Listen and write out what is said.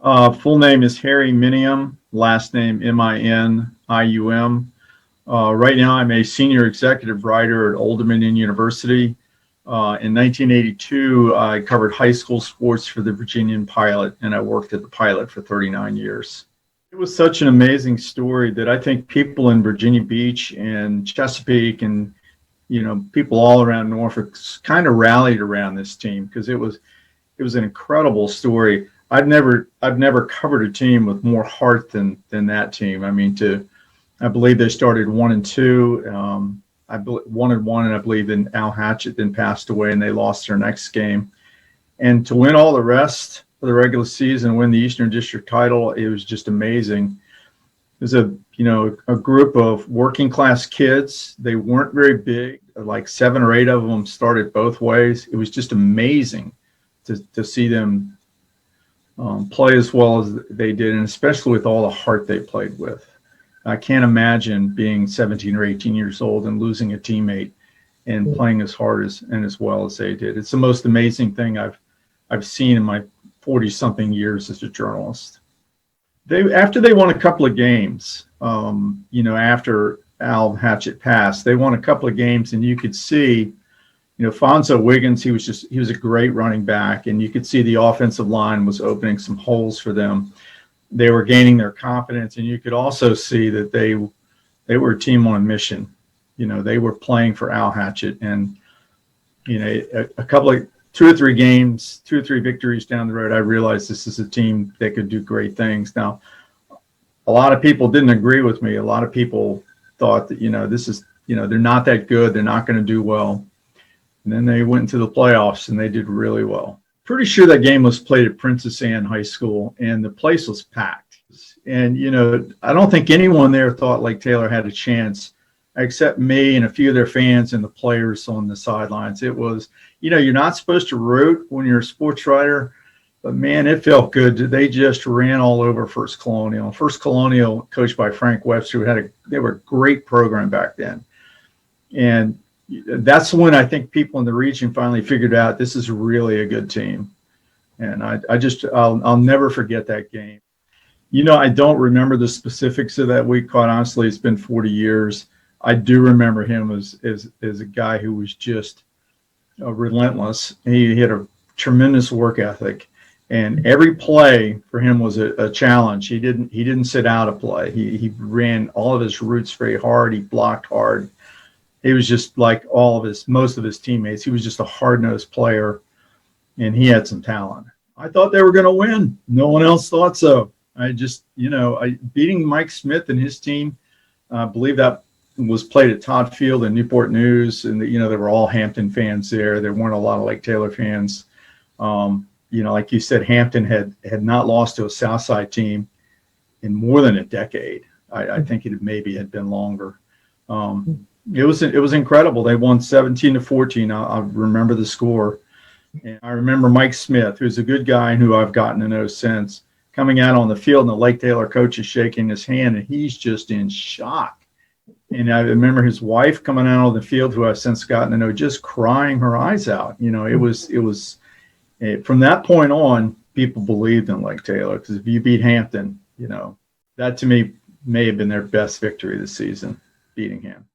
Full name is Harry Minium, last name Minium. Right now, I'm a senior executive writer at Old Dominion University. In 1982, I covered high school sports for the Virginian Pilot, and I worked at the Pilot for 39 years. It was such an amazing story that I think people in Virginia Beach and Chesapeake and people all around Norfolk kind of rallied around this team because it was an incredible story. I've never covered a team with more heart than that team. I mean, I believe they started 1-2. 1-1, and I believe then Al Hatchett then passed away, and they lost their next game. And to win all the rest of the regular season, win the Eastern District title, it was just amazing. It was a group of working class kids. They weren't very big, like 7 or 8 of them started both ways. It was just amazing to see them play as well as they did, and especially with all the heart they played with. I can't imagine being 17 or 18 years old and losing a teammate and playing as hard and as well as they did. It's the most amazing thing I've seen in my 40-something years as a journalist. After they won a couple of games, after Al Hatchett passed, they won a couple of games, and you could see, Fonzo Wiggins, he was a great running back, and you could see the offensive line was opening some holes for them. They were gaining their confidence, and you could also see that they were a team on a mission. They were playing for Al Hatchett, and a couple of 2 or 3 games, 2 or 3 victories down the road, I realized this is a team that could do great things. Now, a lot of people didn't agree with me. A lot of people thought that this is they're not that good. They're not going to do well. And then they went into the playoffs, and they did really well. Pretty sure that game was played at Princess Anne High School, and the place was packed. And, I don't think anyone there thought Lake Taylor had a chance, except me and a few of their fans and the players on the sidelines. It was, you're not supposed to root when you're a sports writer, but man, it felt good. They just ran all over First Colonial. First Colonial, coached by Frank Webster, they were a great program back then. And that's when I think people in the region finally figured out this is really a good team. And I'll never forget that game. I don't remember the specifics of that week. Quite honestly, it's been 40 years. I do remember him as a guy who was just relentless. He had a tremendous work ethic, and every play for him was a challenge. He didn't sit out a play. He ran all of his routes very hard. He blocked hard. He was just like most of his teammates. He was just a hard-nosed player, and he had some talent. I thought they were going to win. No one else thought so. Beating Mike Smith and his team, I believe that was played at Todd Field and Newport News, and there were all Hampton fans there. There weren't a lot of Lake Taylor fans. Like you said, Hampton had not lost to a Southside team in more than a decade. I think it maybe had been longer. It was incredible. They won 17-14. I remember the score. And I remember Mike Smith, who's a good guy and who I've gotten to know since, coming out on the field, and the Lake Taylor coach is shaking his hand, and he's just in shock. And I remember his wife coming out on the field, who I've since gotten to know, just crying her eyes out. It was from that point on, people believed in Lake Taylor, because if you beat Hampton, that to me may have been their best victory this season, beating him.